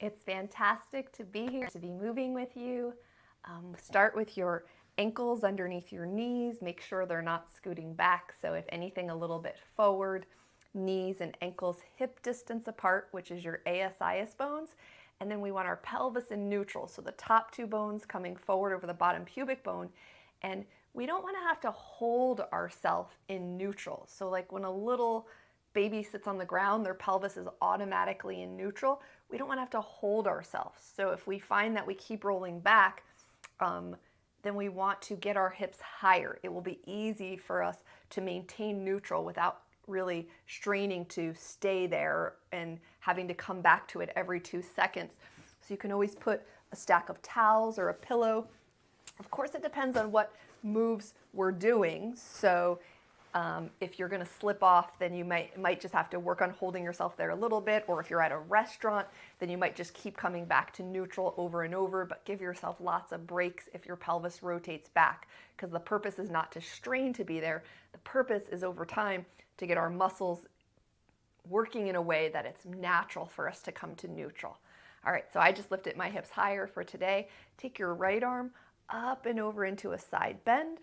It's fantastic to be here, to be moving with you. Start with your ankles underneath your knees. Make sure they're not scooting back. So if anything, a little bit forward. Knees and ankles hip distance apart, which is your ASIS bones. And then we want our pelvis in neutral. So the top two bones coming forward over the bottom pubic bone. And we don't want to have to hold ourselves in neutral. So like when a little baby sits on the ground, their pelvis is automatically in neutral. We don't want to have to hold ourselves. So if we find that we keep rolling back, then we want to get our hips higher. It will be easy for us to maintain neutral without really straining to stay there and having to come back to it every 2 seconds. So you can always put a stack of towels or a pillow. Of course, it depends on what moves we're doing. So if you're going to slip off, then you might just have to work on holding yourself there a little bit. Or if you're at a restaurant, then you might just keep coming back to neutral over and over, but give yourself lots of breaks if your pelvis rotates back, because the purpose is not to strain to be there. The purpose is over time to get our muscles working in a way that it's natural for us to come to neutral. All right, so I just lifted my hips higher for today. Take your right arm up and over into a side bend,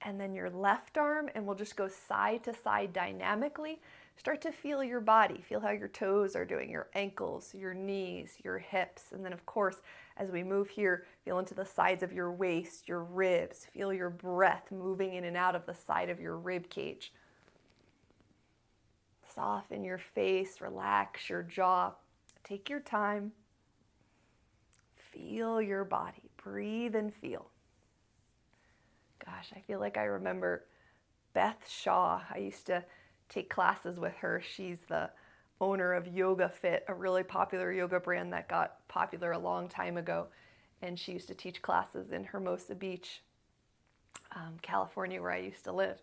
and then your left arm, and we'll just go side to side dynamically. Start to feel your body. Feel how your toes are doing, your ankles, your knees, your hips. And then of course, as we move here, feel into the sides of your waist, your ribs. Feel your breath moving in and out of the side of your rib cage. Soften your face, relax your jaw. Take your time. Feel your body. Breathe and feel. Gosh, I feel like I remember Beth Shaw. I used to take classes with her. She's the owner of Yoga Fit, a really popular yoga brand that got popular a long time ago. And she used to teach classes in Hermosa Beach, California, where I used to live.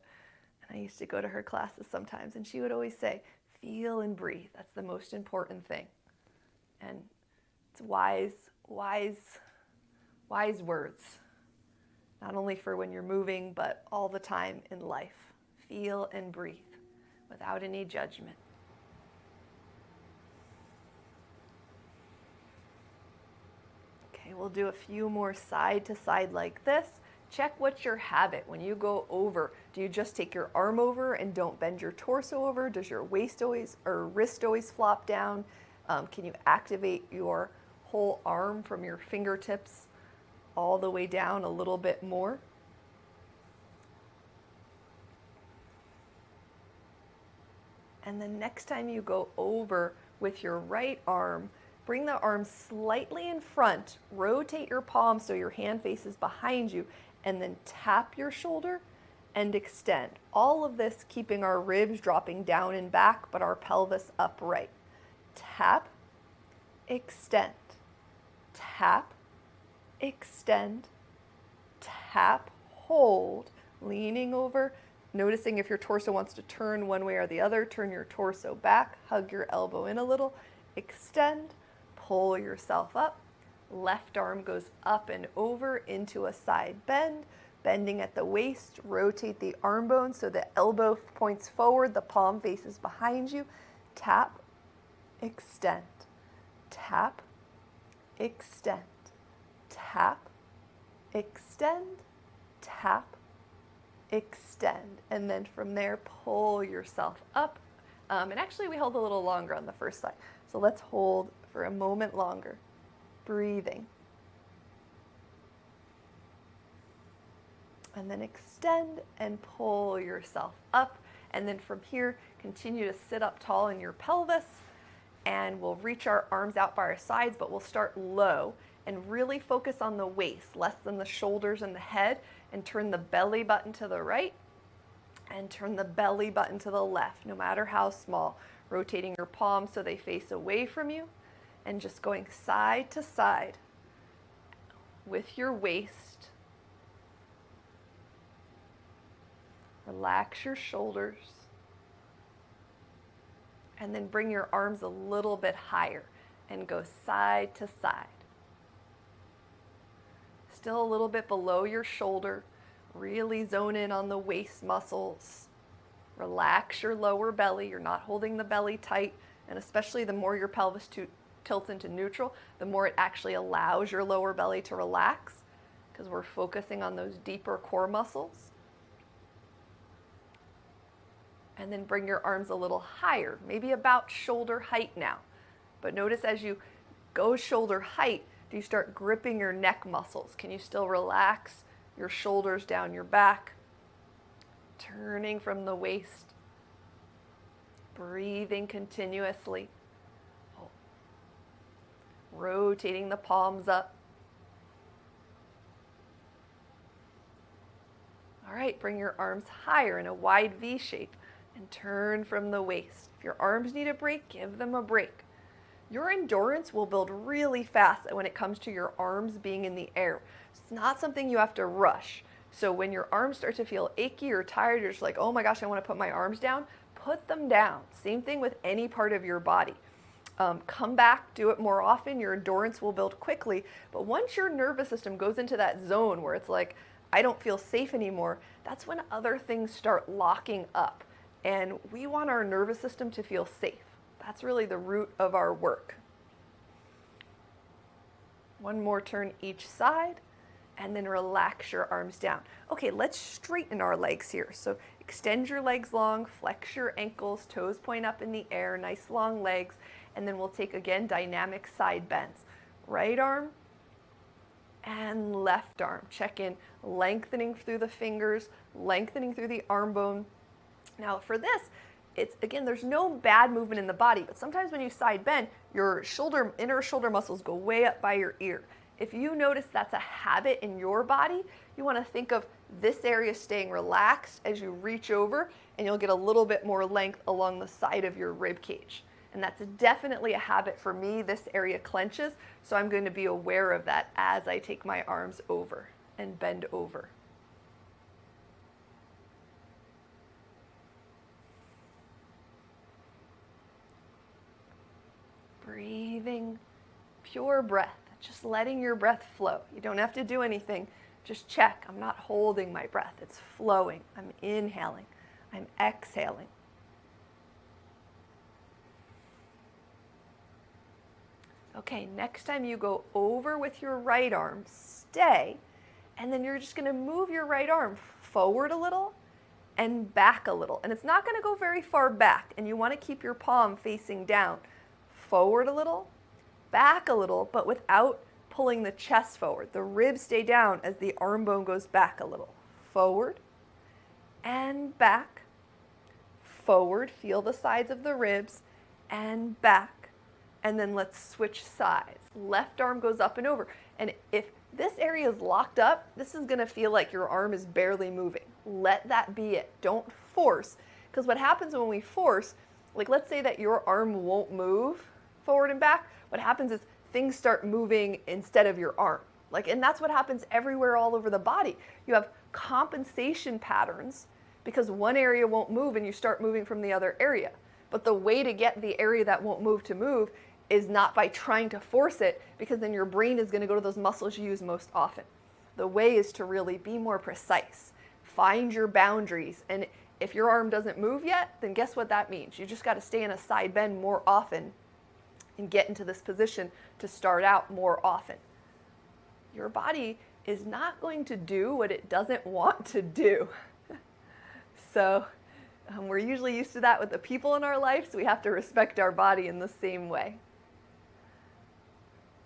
And I used to go to her classes sometimes. And she would always say, feel and breathe. That's the most important thing. And it's wise words. Not only for when you're moving, but all the time in life. Feel and breathe without any judgment. Okay, we'll do a few more side to side like this. Check what's your habit. When you go over, do you just take your arm over and don't bend your torso over? Does your waist always or wrist always flop down? Can you activate your whole arm from your fingertips all the way down a little bit more? And then next time you go over with your right arm, bring the arm slightly in front, rotate your palm so your hand faces behind you, and then tap your shoulder and extend. All of this keeping our ribs dropping down and back, but our pelvis upright. Tap, extend, tap, extend, tap, hold, leaning over, noticing if your torso wants to turn one way or the other, turn your torso back, hug your elbow in a little, extend, pull yourself up, left arm goes up and over into a side bend, bending at the waist, rotate the arm bone so the elbow points forward, the palm faces behind you, tap, extend, tap, extend, tap, extend, tap, extend, and then from there pull yourself up. And actually we held a little longer on the first side, so let's hold for a moment longer, breathing, and then extend and pull yourself up. And then from here continue to sit up tall in your pelvis, and we'll reach our arms out by our sides, but we'll start low and really focus on the waist, less than the shoulders and the head, and turn the belly button to the right and turn the belly button to the left, no matter how small. Rotating your palms so they face away from you and just going side to side with your waist. Relax your shoulders. And then bring your arms a little bit higher and go side to side. Still a little bit below your shoulder. Really zone in on the waist muscles. Relax your lower belly. You're not holding the belly tight, and especially the more your pelvis tilts into neutral, the more it actually allows your lower belly to relax, because we're focusing on those deeper core muscles. And then bring your arms a little higher, maybe about shoulder height now. But notice as you go shoulder height, do you start gripping your neck muscles? Can you still relax your shoulders down your back? Turning from the waist. Breathing continuously. Rotating the palms up. All right, bring your arms higher in a wide V shape and turn from the waist. If your arms need a break, give them a break. Your endurance will build really fast when it comes to your arms being in the air. It's not something you have to rush. So when your arms start to feel achy or tired, you're just like, oh my gosh, I want to put my arms down. Put them down. Same thing with any part of your body. Come back, do it more often. Your endurance will build quickly. But once your nervous system goes into that zone where it's like, I don't feel safe anymore, that's when other things start locking up. And we want our nervous system to feel safe. That's really the root of our work. One more turn each side, and then relax your arms down. Okay, let's straighten our legs here. So extend your legs long, flex your ankles, toes point up in the air, nice long legs, and then we'll take again dynamic side bends. Right arm and left arm. Check in, lengthening through the fingers, lengthening through the arm bone. Now for this, it's again, there's no bad movement in the body, but sometimes when you side bend, your inner shoulder muscles go way up by your ear. If you notice that's a habit in your body, you want to think of this area staying relaxed as you reach over, and you'll get a little bit more length along the side of your rib cage. And that's definitely a habit for me. This area clenches, so I'm going to be aware of that as I take my arms over and bend over. Breathing, pure breath, just letting your breath flow. You don't have to do anything. Just check. I'm not holding my breath. It's flowing. I'm inhaling. I'm exhaling. Okay, next time you go over with your right arm, stay, and then you're just going to move your right arm forward a little and back a little. And it's not going to go very far back, and you want to keep your palm facing down. Forward a little, back a little, but without pulling the chest forward. The ribs stay down as the arm bone goes back a little. Forward and back. Forward, feel the sides of the ribs, and back. And then let's switch sides. Left arm goes up and over. And if this area is locked up, this is going to feel like your arm is barely moving. Let that be it. Don't force. Because what happens when we force, like let's say that your arm won't move forward and back, what happens is things start moving instead of your arm. And that's what happens everywhere all over the body. You have compensation patterns because one area won't move and you start moving from the other area. But the way to get the area that won't move to move is not by trying to force it, because then your brain is going to go to those muscles you use most often. The way is to really be more precise. Find your boundaries. And if your arm doesn't move yet, then guess what that means? You just got to stay in a side bend more often and get into this position to start out more often. Your body is not going to do what it doesn't want to do. So we're usually used to that with the people in our life, so we have to respect our body in the same way.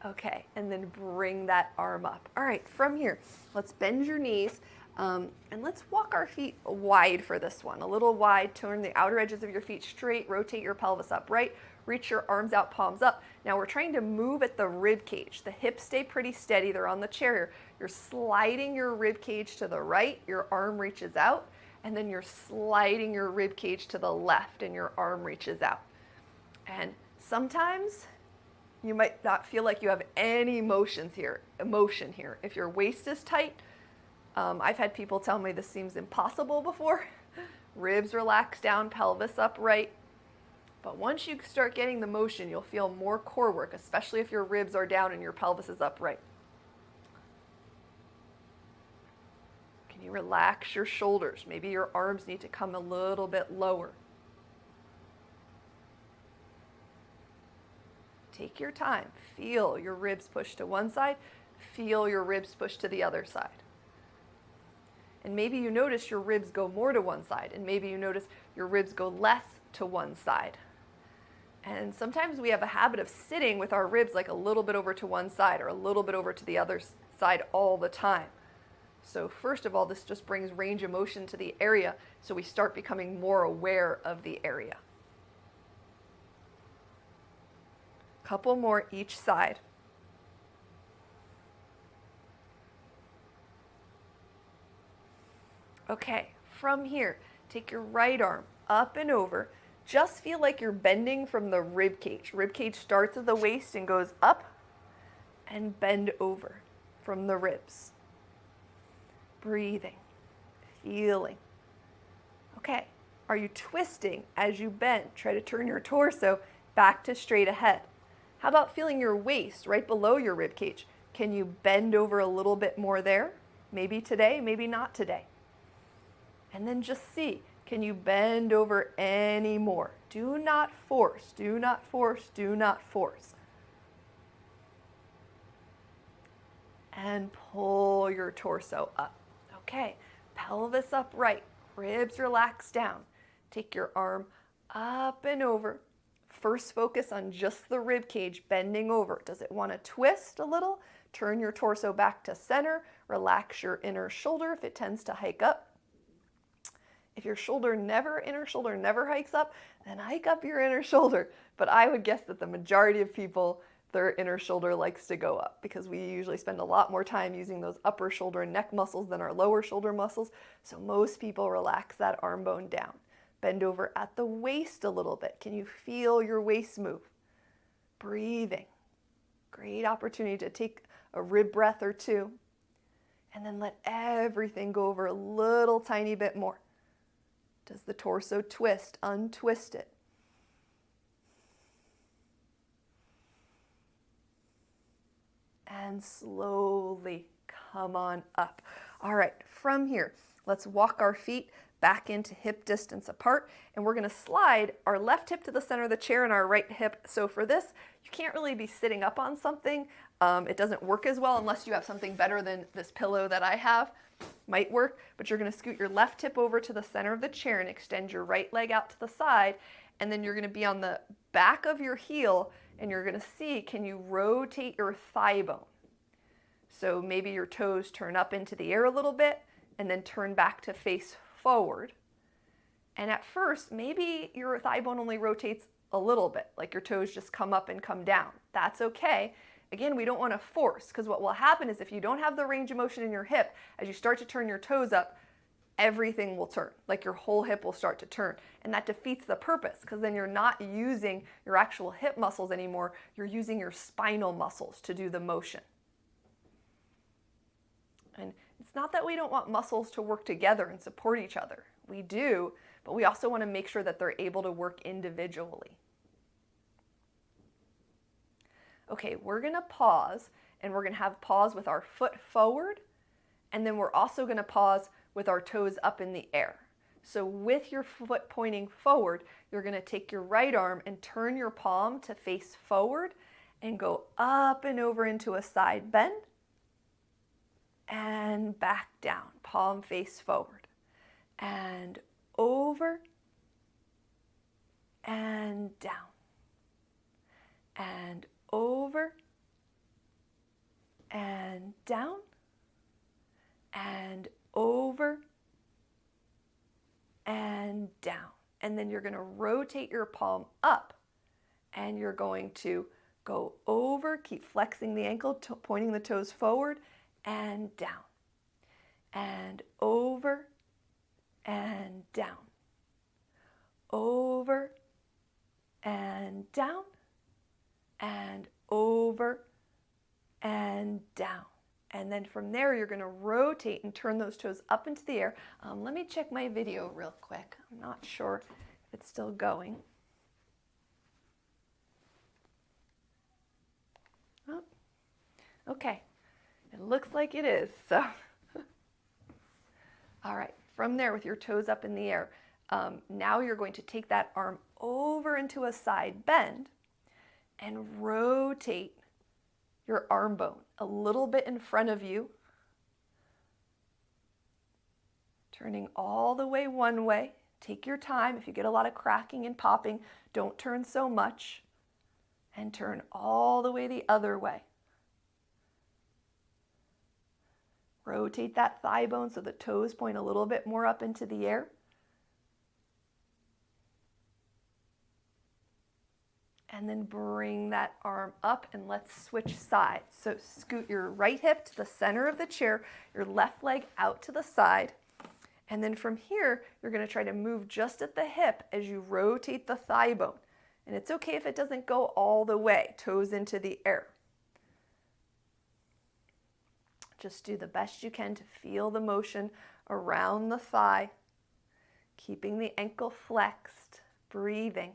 Okay, and then bring that arm up. All right, from here, let's bend your knees, and let's walk our feet wide for this one. A little wide, turn the outer edges of your feet straight, rotate your pelvis upright, reach your arms out, palms up. Now we're trying to move at the rib cage. The hips stay pretty steady, they're on the chair here. You're sliding your rib cage to the right, your arm reaches out, and then you're sliding your rib cage to the left and your arm reaches out. And sometimes you might not feel like you have any emotion here. If your waist is tight, I've had people tell me this seems impossible before. Ribs relax down, pelvis upright. But once you start getting the motion, you'll feel more core work, especially if your ribs are down and your pelvis is upright. Can you relax your shoulders? Maybe your arms need to come a little bit lower. Take your time. Feel your ribs push to one side. Feel your ribs push to the other side. And maybe you notice your ribs go more to one side, and maybe you notice your ribs go less to one side. And sometimes we have a habit of sitting with our ribs like a little bit over to one side or a little bit over to the other side all the time. So first of all, this just brings range of motion to the area, so we start becoming more aware of the area. Couple more each side. Okay, from here, take your right arm up and over. Just feel like you're bending from the rib cage. Rib cage starts at the waist and goes up, and bend over from the ribs. Breathing, feeling. Okay, are you twisting as you bend? Try to turn your torso back to straight ahead. How about feeling your waist right below your rib cage? Can you bend over a little bit more there? Maybe today, maybe not today. And then just see, can you bend over any more? Do not force, do not force, do not force. And pull your torso up. Okay, pelvis upright, ribs relax down. Take your arm up and over. First focus on just the rib cage bending over. Does it want to twist a little? Turn your torso back to center. Relax your inner shoulder if it tends to hike up. If your inner shoulder never hikes up, then hike up your inner shoulder. But I would guess that the majority of people, their inner shoulder likes to go up because we usually spend a lot more time using those upper shoulder and neck muscles than our lower shoulder muscles. So most people relax that arm bone down. Bend over at the waist a little bit. Can you feel your waist move? Breathing. Great opportunity to take a rib breath or two. And then let everything go over a little tiny bit more. Does the torso twist? Untwist it. And slowly come on up. All right, from here, let's walk our feet back into hip distance apart, and we're going to slide our left hip to the center of the chair and our right hip. So for this, you can't really be sitting up on something. It doesn't work as well unless you have something better than this pillow that I have. Might work, but you're going to scoot your left hip over to the center of the chair and extend your right leg out to the side, and then you're going to be on the back of your heel, and you're going to see, can you rotate your thigh bone? So maybe your toes turn up into the air a little bit and then turn back to face forward. And at first, maybe your thigh bone only rotates a little bit, like your toes just come up and come down. That's okay. Again, we don't want to force, because what will happen is if you don't have the range of motion in your hip, as you start to turn your toes up, everything will turn, like your whole hip will start to turn. And that defeats the purpose, because then you're not using your actual hip muscles anymore, you're using your spinal muscles to do the motion. And it's not that we don't want muscles to work together and support each other. We do, but we also want to make sure that they're able to work individually. Okay, we're going to pause, and we're going to have pause with our foot forward, and then we're also going to pause with our toes up in the air. So with your foot pointing forward, you're going to take your right arm and turn your palm to face forward and go up and over into a side bend and back down, palm face forward and over and down and over and down and over and down. And then you're going to rotate your palm up, and you're going to go over, keep flexing the ankle, pointing the toes forward and down and over and down, over and down and over and down. And then from there, you're going to rotate and turn those toes up into the air. Let me check my video real quick. I'm not sure if it's still going. Oh, okay. It looks like it is. So, all right. From there, with your toes up in the air, now you're going to take that arm over into a side bend, and rotate your arm bone a little bit in front of you, turning all the way one way. Take your time. If you get a lot of cracking and popping, don't turn so much, and turn all the way the other way. Rotate that thigh bone so the toes point a little bit more up into the air. And then bring that arm up and let's switch sides. So scoot your right hip to the center of the chair, your left leg out to the side. And then from here, you're going to try to move just at the hip as you rotate the thigh bone. And it's okay if it doesn't go all the way, toes into the air. Just do the best you can to feel the motion around the thigh, keeping the ankle flexed, breathing.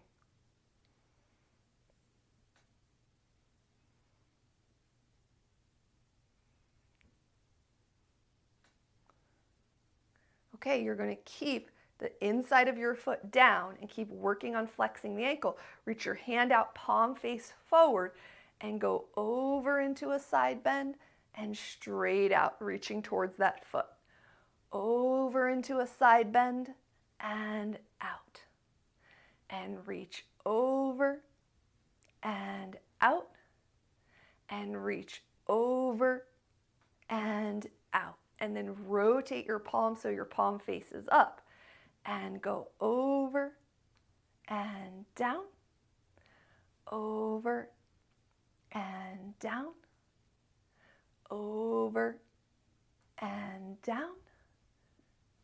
Okay, you're going to keep the inside of your foot down and keep working on flexing the ankle. Reach your hand out, palm face forward, and go over into a side bend and straight out, reaching towards that foot. Over into a side bend and out. And reach over and out. And reach over and out. And then rotate your palm so your palm faces up. And go over and down. Over and down. Over and down,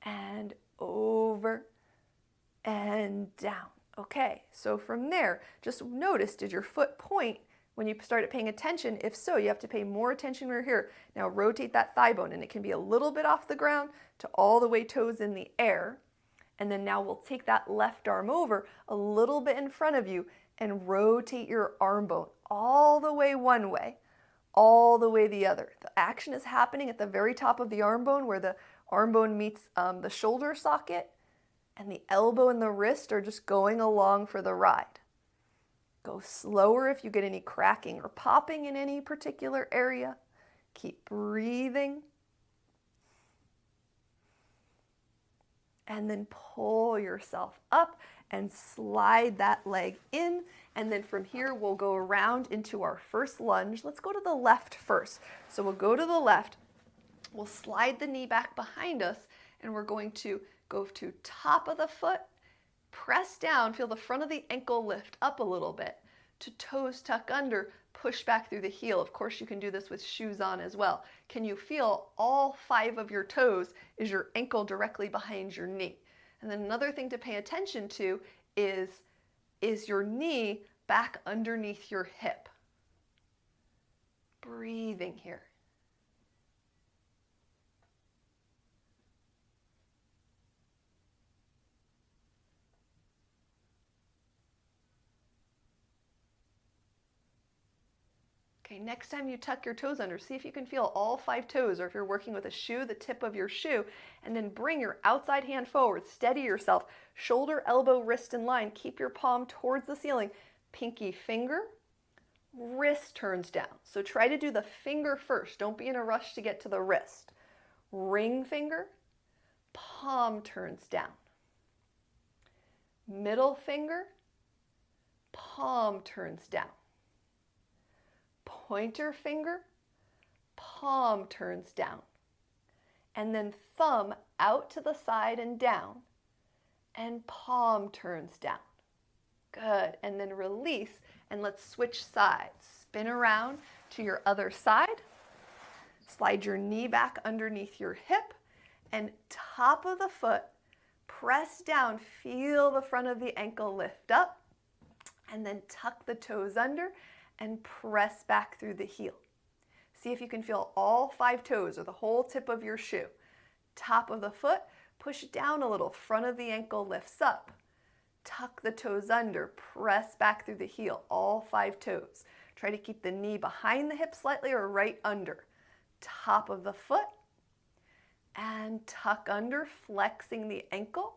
and over and down. Okay, so from there, just notice, did your foot point when you started paying attention? If so, you have to pay more attention when you're here. Now rotate that thigh bone, and it can be a little bit off the ground to all the way toes in the air. And then now we'll take that left arm over a little bit in front of you and rotate your arm bone all the way one way, all the way the other. The action is happening at the very top of the arm bone where the arm bone meets the shoulder socket, and the elbow and the wrist are just going along for the ride. Go slower if you get any cracking or popping in any particular area. Keep breathing. And then pull yourself up and slide that leg in. And then from here, we'll go around into our first lunge. Let's go to the left first. So we'll go to the left. We'll slide the knee back behind us, and we're going to go to top of the foot, press down, feel the front of the ankle lift up a little bit, to toes tuck under, push back through the heel. Of course, you can do this with shoes on as well. Can you feel all 5 of your toes? Is your ankle directly behind your knee? And then another thing to pay attention to is your knee back underneath your hip? Breathing here. Okay, next time you tuck your toes under, see if you can feel all 5 toes, or if you're working with a shoe, the tip of your shoe, and then bring your outside hand forward, steady yourself, shoulder, elbow, wrist in line, keep your palm towards the ceiling, pinky finger, wrist turns down. So try to do the finger first, don't be in a rush to get to the wrist. Ring finger, palm turns down. Middle finger, palm turns down. Pointer finger, palm turns down, and then thumb out to the side and down, and palm turns down. Good, and then release, and let's switch sides. Spin around to your other side, slide your knee back underneath your hip, and top of the foot, press down, feel the front of the ankle lift up, and then tuck the toes under, and press back through the heel. See if you can feel all 5 toes or the whole tip of your shoe. Top of the foot, push down a little, front of the ankle lifts up. Tuck the toes under, press back through the heel, all 5 toes. Try to keep the knee behind the hip slightly or right under. Top of the foot, and tuck under, flexing the ankle.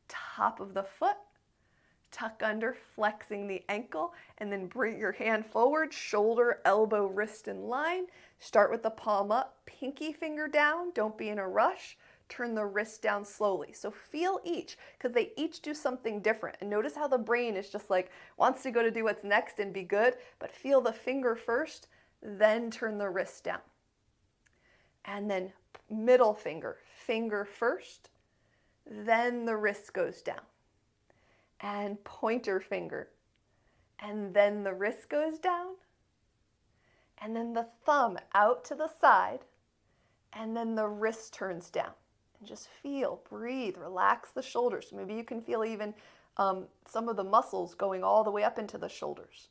Top of the foot, tuck under, flexing the ankle, and then bring your hand forward, shoulder, elbow, wrist in line. Start with the palm up, pinky finger down, don't be in a rush. Turn the wrist down slowly. So feel each, because they each do something different. And notice how the brain is just like, wants to go to do what's next and be good, but feel the finger first, then turn the wrist down. And then middle finger, finger first, then the wrist goes down. And pointer finger, and then the wrist goes down, and then the thumb out to the side, and then the wrist turns down. And just feel, breathe, relax the shoulders. Maybe you can feel even some of the muscles going all the way up into the shoulders.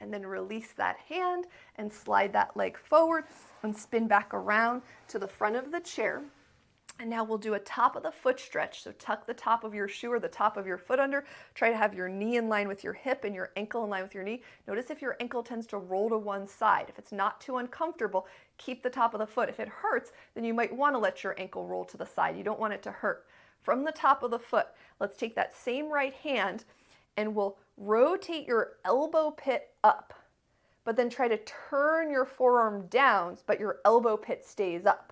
And then release that hand and slide that leg forward and spin back around to the front of the chair. And now we'll do a top of the foot stretch. So tuck the top of your shoe or the top of your foot under. Try to have your knee in line with your hip and your ankle in line with your knee. Notice if your ankle tends to roll to one side. If it's not too uncomfortable, keep the top of the foot. If it hurts, then you might want to let your ankle roll to the side. You don't want it to hurt. From the top of the foot, let's take that same right hand and we'll rotate your elbow pit up. But then try to turn your forearm down, but your elbow pit stays up.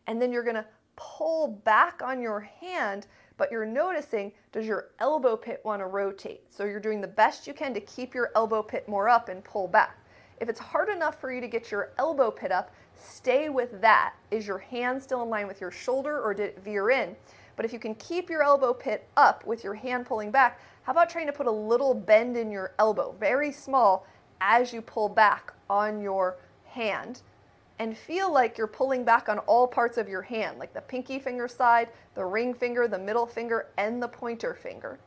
And then you're going to pull back on your hand, but you're noticing, does your elbow pit want to rotate? So you're doing the best you can to keep your elbow pit more up and pull back. If it's hard enough for you to get your elbow pit up, stay with that. Is your hand still in line with your shoulder or did it veer in? But if you can keep your elbow pit up with your hand pulling back, how about trying to put a little bend in your elbow, very small, as you pull back on your hand? And feel like you're pulling back on all parts of your hand, like the pinky finger side, the ring finger, the middle finger, and the pointer finger.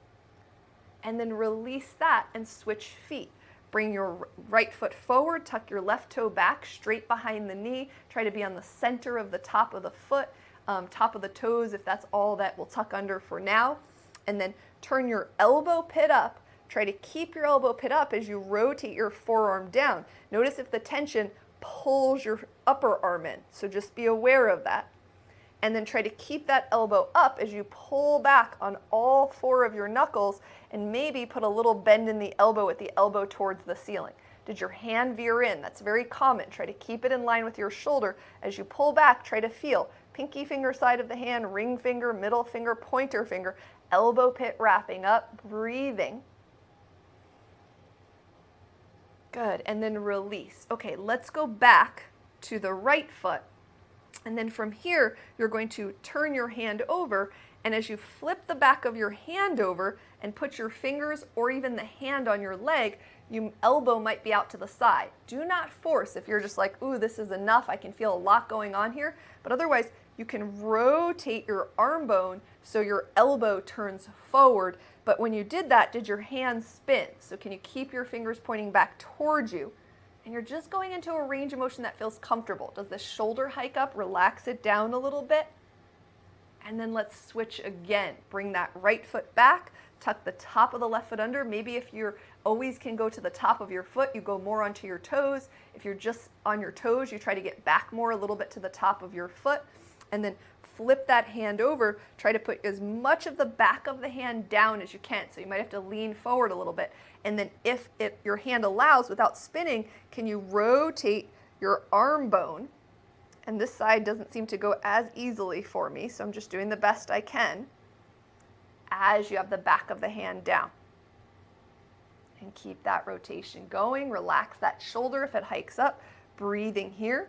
And then release that and switch feet. Bring your right foot forward, tuck your left toe back, straight behind the knee. Try to be on the center of the top of the foot, top of the toes if that's all that we'll tuck under for now. And then turn your elbow pit up. Try to keep your elbow pit up as you rotate your forearm down. Notice if the tension pulls your upper arm in, so just be aware of that. And then try to keep that elbow up as you pull back on all four of your knuckles and maybe put a little bend in the elbow with the elbow towards the ceiling. Did your hand veer in? That's very common. Try to keep it in line with your shoulder. As you pull back, try to feel pinky finger side of the hand, ring finger, middle finger, pointer finger, elbow pit wrapping up, breathing. Good, and then release. Okay, let's go back to the right foot. And then from here, you're going to turn your hand over, and as you flip the back of your hand over and put your fingers or even the hand on your leg, your elbow might be out to the side. Do not force if you're just like, ooh, this is enough, I can feel a lot going on here. But otherwise, you can rotate your arm bone so your elbow turns forward. But when you did that, did your hand spin? So can you keep your fingers pointing back towards you? And you're just going into a range of motion that feels comfortable. Does the shoulder hike up? Relax it down a little bit. And then let's switch again. Bring that right foot back. Tuck the top of the left foot under. Maybe if you're always can go to the top of your foot, you go more onto your toes. If you're just on your toes, you try to get back more a little bit to the top of your foot. And then flip that hand over. Try to put as much of the back of the hand down as you can. So you might have to lean forward a little bit. And then if your hand allows, without spinning, can you rotate your arm bone? And this side doesn't seem to go as easily for me, so I'm just doing the best I can as you have the back of the hand down. And keep that rotation going. Relax that shoulder if it hikes up. Breathing here.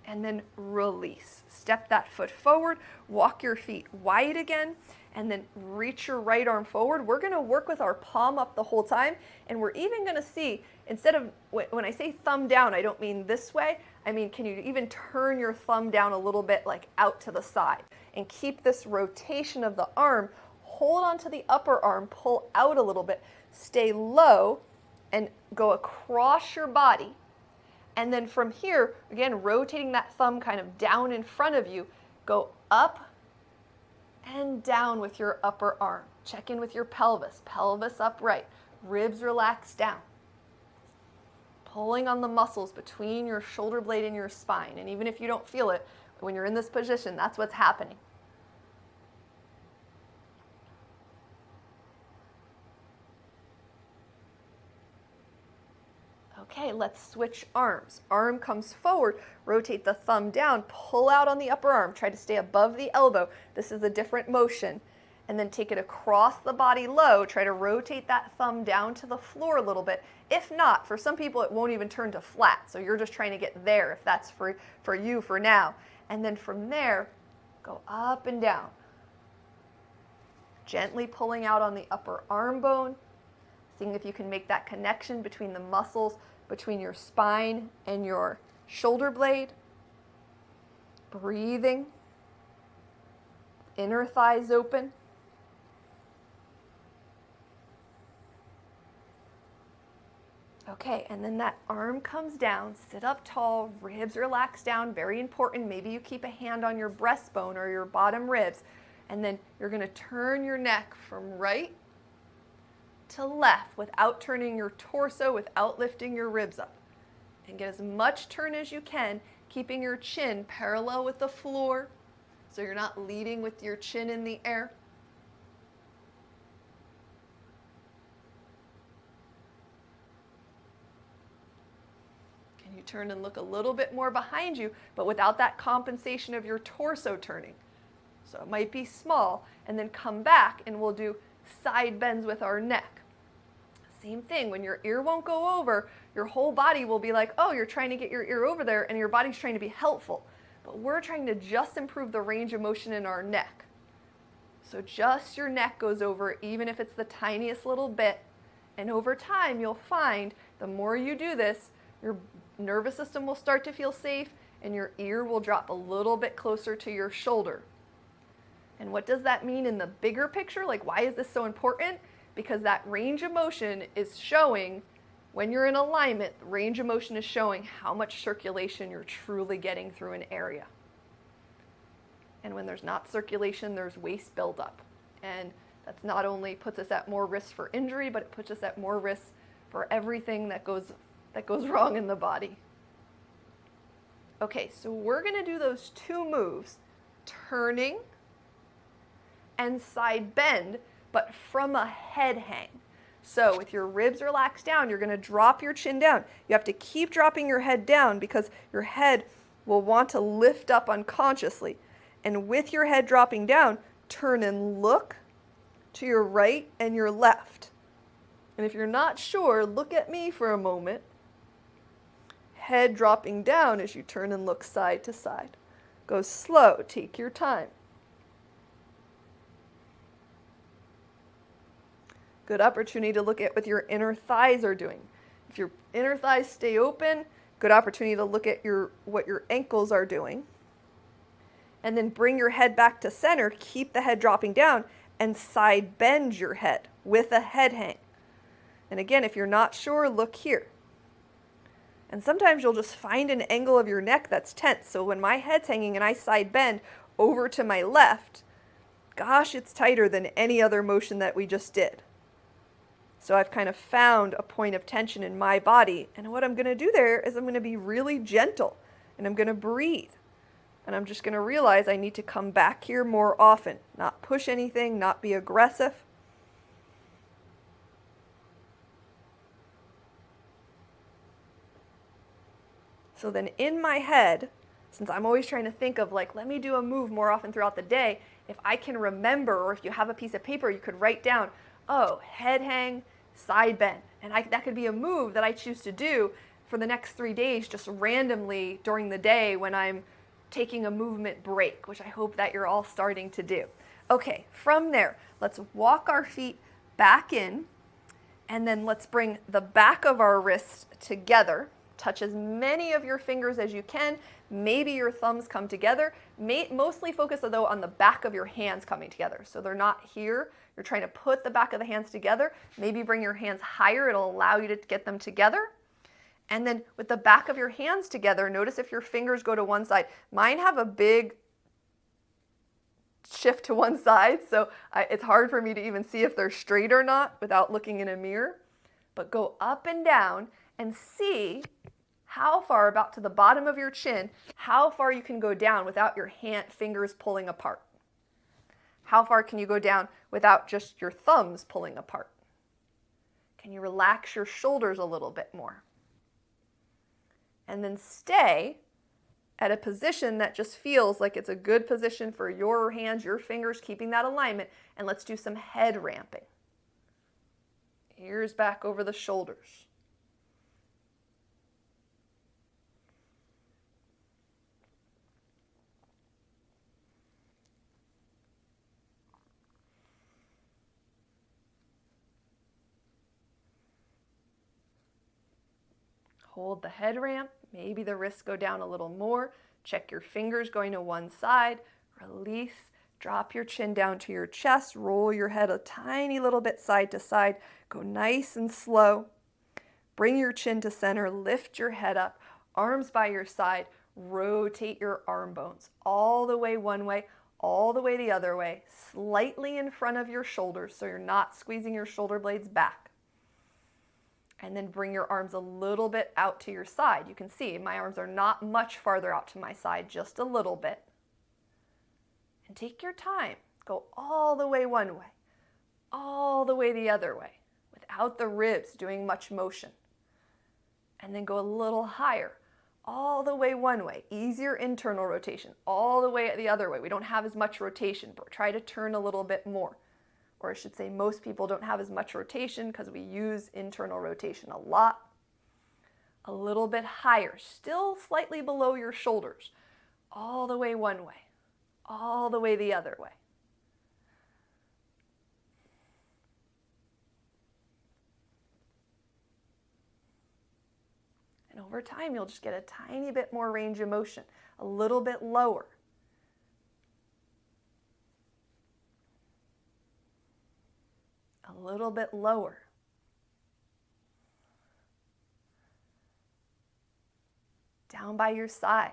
And then release. Step that foot forward, walk your feet wide again, and then reach your right arm forward. We're gonna work with our palm up the whole time, and we're even gonna see, instead of, when I say thumb down, I don't mean this way, I mean, can you even turn your thumb down a little bit, like out to the side, and keep this rotation of the arm, hold onto the upper arm, pull out a little bit, stay low, and go across your body. And then from here, again, rotating that thumb kind of down in front of you, go up and down with your upper arm. Check in with your pelvis, pelvis upright, ribs relaxed down. Pulling on the muscles between your shoulder blade and your spine. And even if you don't feel it, when you're in this position, that's what's happening. Okay, let's switch arms. Arm comes forward, rotate the thumb down, pull out on the upper arm, try to stay above the elbow. This is a different motion. And then take it across the body low, try to rotate that thumb down to the floor a little bit. If not, for some people it won't even turn to flat, so you're just trying to get there if that's for you for now. And then from there, go up and down. Gently pulling out on the upper arm bone, seeing if you can make that connection between the muscles, between your spine and your shoulder blade. Breathing. Inner thighs open. Okay, and then that arm comes down, sit up tall, ribs relax down, very important. Maybe you keep a hand on your breastbone or your bottom ribs, and then you're going to turn your neck from right to left without turning your torso, without lifting your ribs up. And get as much turn as you can, keeping your chin parallel with the floor, so you're not leading with your chin in the air. Can you turn and look a little bit more behind you, but without that compensation of your torso turning? So it might be small, and then come back and we'll do side bends with our neck. Same thing, when your ear won't go over, your whole body will be like, oh, you're trying to get your ear over there and your body's trying to be helpful. But we're trying to just improve the range of motion in our neck. So just your neck goes over, even if it's the tiniest little bit. And over time, you'll find the more you do this, your nervous system will start to feel safe and your ear will drop a little bit closer to your shoulder. And what does that mean in the bigger picture? Like, why is this so important? Because that range of motion is showing, when you're in alignment, range of motion is showing how much circulation you're truly getting through an area. And when there's not circulation, there's waste buildup. And that's not only puts us at more risk for injury, but it puts us at more risk for everything that goes wrong in the body. Okay, so we're going to do those two moves, turning and side bend, but from a head hang. So with your ribs relaxed down, you're going to drop your chin down. You have to keep dropping your head down because your head will want to lift up unconsciously. And with your head dropping down, turn and look to your right and your left. And if you're not sure, look at me for a moment. Head dropping down as you turn and look side to side. Go slow, take your time. Good opportunity to look at what your inner thighs are doing. If your inner thighs stay open, good opportunity to look at what your ankles are doing. And then bring your head back to center, keep the head dropping down, and side bend your head with a head hang. And again, if you're not sure, look here. And sometimes you'll just find an angle of your neck that's tense. So when my head's hanging and I side bend over to my left, gosh, it's tighter than any other motion that we just did. So I've kind of found a point of tension in my body. And what I'm going to do there is I'm going to be really gentle and I'm going to breathe. And I'm just going to realize I need to come back here more often, not push anything, not be aggressive. So then in my head, since I'm always trying to think of like, let me do a move more often throughout the day, if I can remember, or if you have a piece of paper, you could write down, oh, head hang, side bend. And that could be a move that I choose to do for the next 3 days, just randomly during the day when I'm taking a movement break, which I hope that you're all starting to do. Okay, from there, let's walk our feet back in, and then let's bring the back of our wrists together. Touch as many of your fingers as you can. Maybe your thumbs come together. Mostly focus, though, on the back of your hands coming together. So they're not here. You're trying to put the back of the hands together. Maybe bring your hands higher. It'll allow you to get them together. And then with the back of your hands together, notice if your fingers go to one side. Mine have a big shift to one side, so it's hard for me to even see if they're straight or not without looking in a mirror. But go up and down and see how far, about to the bottom of your chin, how far you can go down without your fingers pulling apart. How far can you go down without just your thumbs pulling apart? Can you relax your shoulders a little bit more? and then stay at a position that just feels like it's a good position for your hands, your fingers, keeping that alignment. And let's do some head ramping. Ears back over the shoulders. Hold the head ramp. Maybe the wrists go down a little more. Check your fingers going to one side. Release. Drop your chin down to your chest. Roll your head a tiny little bit side to side. Go nice and slow. Bring your chin to center. Lift your head up. Arms by your side. Rotate your arm bones all the way one way, all the way the other way, slightly in front of your shoulders so you're not squeezing your shoulder blades back. And then bring your arms a little bit out to your side. You can see my arms are not much farther out to my side, just a little bit. And take your time. Go all the way one way, all the way the other way, without the ribs doing much motion. And then go a little higher, all the way one way. Ease your internal rotation, all the way the other way. We don't have as much rotation, but try to turn a little bit more. Or I should say most people don't have as much rotation because we use internal rotation a lot. A little bit higher, still slightly below your shoulders, all the way one way, all the way the other way. And over time, you'll just get a tiny bit more range of motion, a little bit lower. A little bit lower. Down by your side.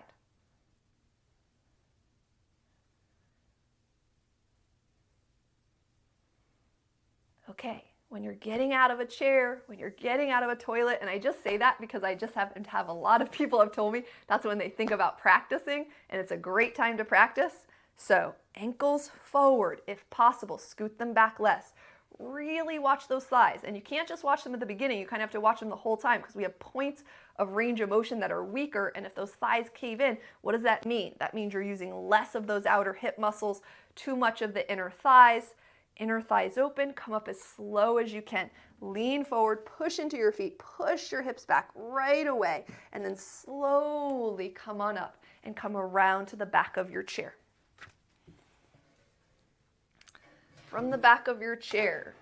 Okay, when you're getting out of a chair, when you're getting out of a toilet, and I just say that because I just happen to have a lot of people have told me that's when they think about practicing, and it's a great time to practice. So ankles forward, if possible, scoot them back less. Really watch those thighs, and you can't just watch them at the beginning, you kind of have to watch them the whole time because we have points of range of motion that are weaker, and if those thighs cave in, what does that mean? That means you're using less of those outer hip muscles, too much of the inner thighs. Inner thighs open, come up as slow as you can. Lean forward, push into your feet, push your hips back right away, and then slowly come on up and come around to the back of your chair. From the back of your chair,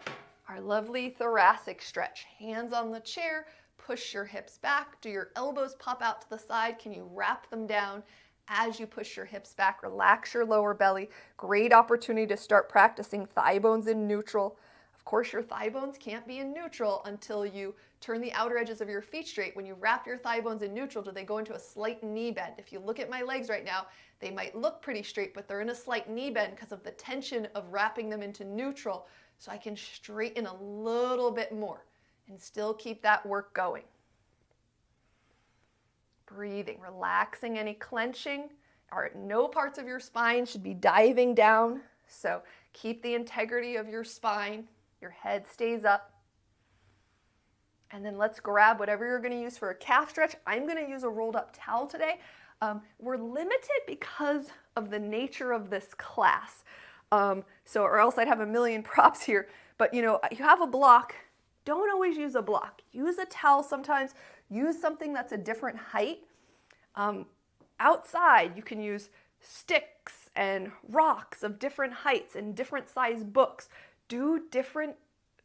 our lovely thoracic stretch. Hands on the chair, push your hips back. Do your elbows pop out to the side? Can you wrap them down as you push your hips back? Relax your lower belly. Great opportunity to start practicing thigh bones in neutral. Of course, your thigh bones can't be in neutral until you turn the outer edges of your feet straight. When you wrap your thigh bones in neutral, do they go into a slight knee bend? If you look at my legs right now, they might look pretty straight, but they're in a slight knee bend because of the tension of wrapping them into neutral. So I can straighten a little bit more and still keep that work going. Breathing, relaxing any clenching. No parts of your spine should be diving down. So keep the integrity of your spine. Your head stays up. And then let's grab whatever you're going to use for a calf stretch. I'm going to use a rolled up towel today. We're limited because of the nature of this class. Or else I'd have a million props here. But you have a block. Don't always use a block. Use a towel sometimes. Use something that's a different height. Outside, you can use sticks and rocks of different heights and different size books. Do different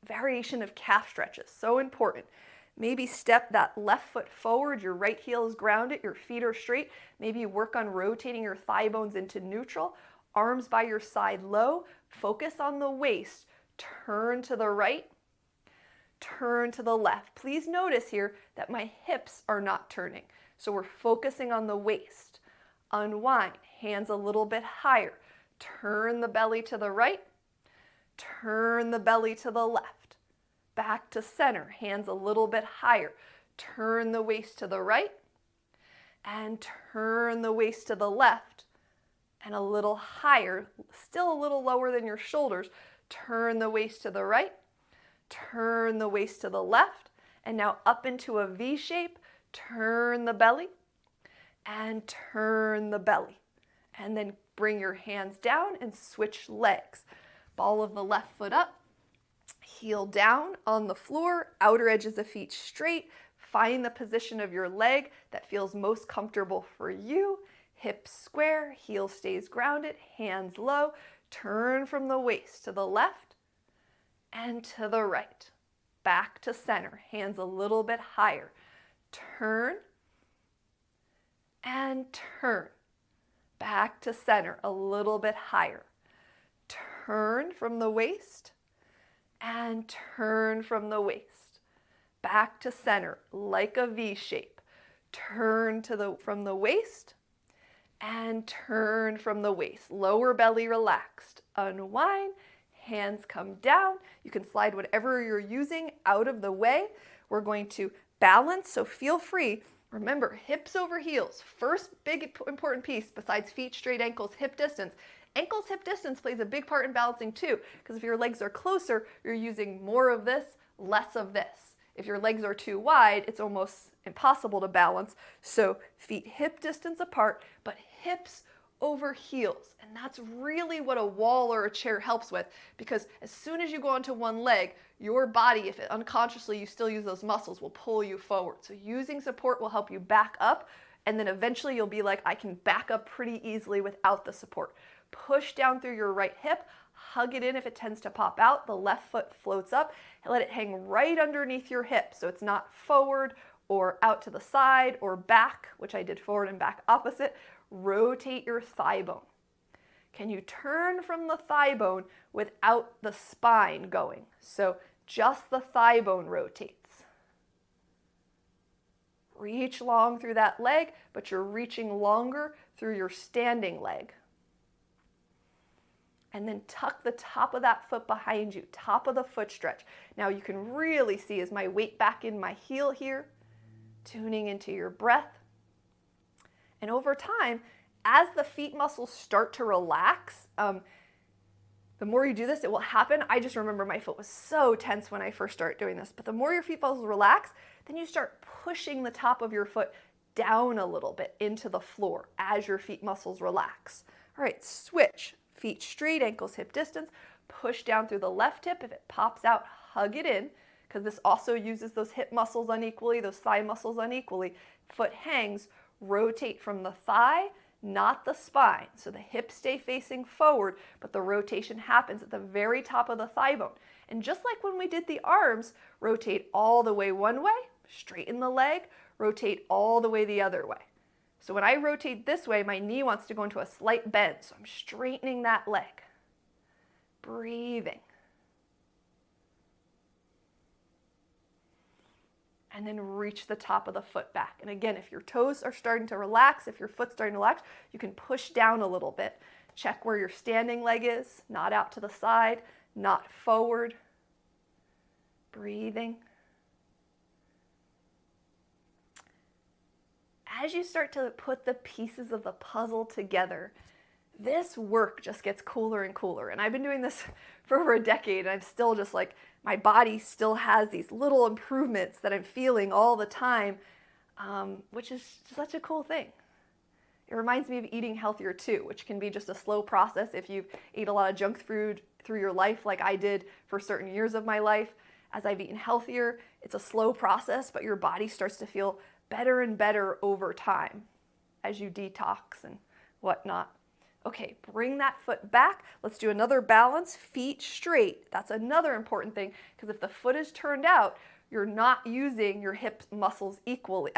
variation of calf stretches. So important. Maybe step that left foot forward, your right heel is grounded, your feet are straight. Maybe you work on rotating your thigh bones into neutral. Arms by your side low. Focus on the waist. Turn to the right. Turn to the left. Please notice here that my hips are not turning. So we're focusing on the waist. Unwind, hands a little bit higher. Turn the belly to the right. Turn the belly to the left. Back to center, hands a little bit higher. Turn the waist to the right. And turn the waist to the left. And a little higher, still a little lower than your shoulders. Turn the waist to the right. Turn the waist to the left, and now up into a V shape. Turn the belly, and turn the belly. And then bring your hands down and switch legs. Ball of the left foot up, heel down on the floor, outer edges of feet straight. Find the position of your leg that feels most comfortable for you. Hips square, heel stays grounded, hands low. Turn from the waist to the left and to the right. Back to center, hands a little bit higher. Turn and turn. Back to center, a little bit higher. Turn from the waist and turn from the waist. Back to center, like a V shape. Turn from the waist and turn from the waist. Lower belly relaxed. Unwind, hands come down. You can slide whatever you're using out of the way. We're going to balance, so feel free. Remember, hips over heels. First big important piece besides feet, straight, ankles, hip distance. Ankles, hip distance plays a big part in balancing too, because if your legs are closer, you're using more of this, less of this. If your legs are too wide, it's almost impossible to balance. So feet hip distance apart, but hips over heels. And that's really what a wall or a chair helps with, because as soon as you go onto one leg, your body, if unconsciously you still use those muscles, will pull you forward. So using support will help you back up, and then eventually you'll be like, I can back up pretty easily without the support. Push down through your right hip, hug it in if it tends to pop out. The left foot floats up and let it hang right underneath your hip, so it's not forward or out to the side or back, which I did forward and back opposite. Rotate your thigh bone. Can you turn from the thigh bone without the spine going? So just the thigh bone rotates. Reach long through that leg, but you're reaching longer through your standing leg. And then tuck the top of that foot behind you, top of the foot stretch. Now you can really see as my weight back in my heel here, tuning into your breath. And over time, as the feet muscles start to relax, the more you do this, it will happen. I just remember my foot was so tense when I first started doing this. But the more your feet muscles relax, then you start pushing the top of your foot down a little bit into the floor as your feet muscles relax. All right, switch. Feet straight, ankles hip distance. Push down through the left hip. If it pops out, hug it in, because this also uses those hip muscles unequally, those thigh muscles unequally. Foot hangs. Rotate from the thigh, not the spine. So the hips stay facing forward, but the rotation happens at the very top of the thigh bone. And just like when we did the arms, rotate all the way one way, straighten the leg, rotate all the way the other way. So when I rotate this way, my knee wants to go into a slight bend, so I'm straightening that leg. Breathing. And then reach the top of the foot back. And again, if your toes are starting to relax, if your foot's starting to relax, you can push down a little bit. Check where your standing leg is, not out to the side, not forward. Breathing. As you start to put the pieces of the puzzle together, this work just gets cooler and cooler. And I've been doing this for over a decade, and I'm still just like, my body still has these little improvements that I'm feeling all the time, which is such a cool thing. It reminds me of eating healthier too, which can be just a slow process if you've ate a lot of junk food through your life like I did for certain years of my life. As I've eaten healthier, it's a slow process, but your body starts to feel better and better over time as you detox and whatnot. Okay, bring that foot back. Let's do another balance, feet straight. That's another important thing, because if the foot is turned out, you're not using your hip muscles equally.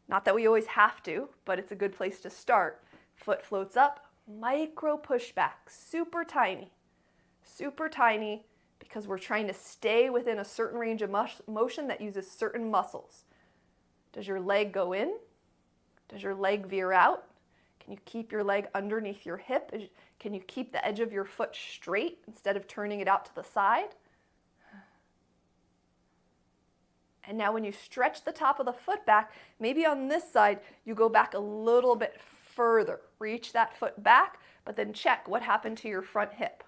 Not that we always have to, but it's a good place to start. Foot floats up, micro pushback, super tiny, because we're trying to stay within a certain range of motion that uses certain muscles. Does your leg go in? Does your leg veer out? Can you keep your leg underneath your hip? Can you keep the edge of your foot straight instead of turning it out to the side? And now when you stretch the top of the foot back, maybe on this side, you go back a little bit further. Reach that foot back, but then check what happened to your front hip.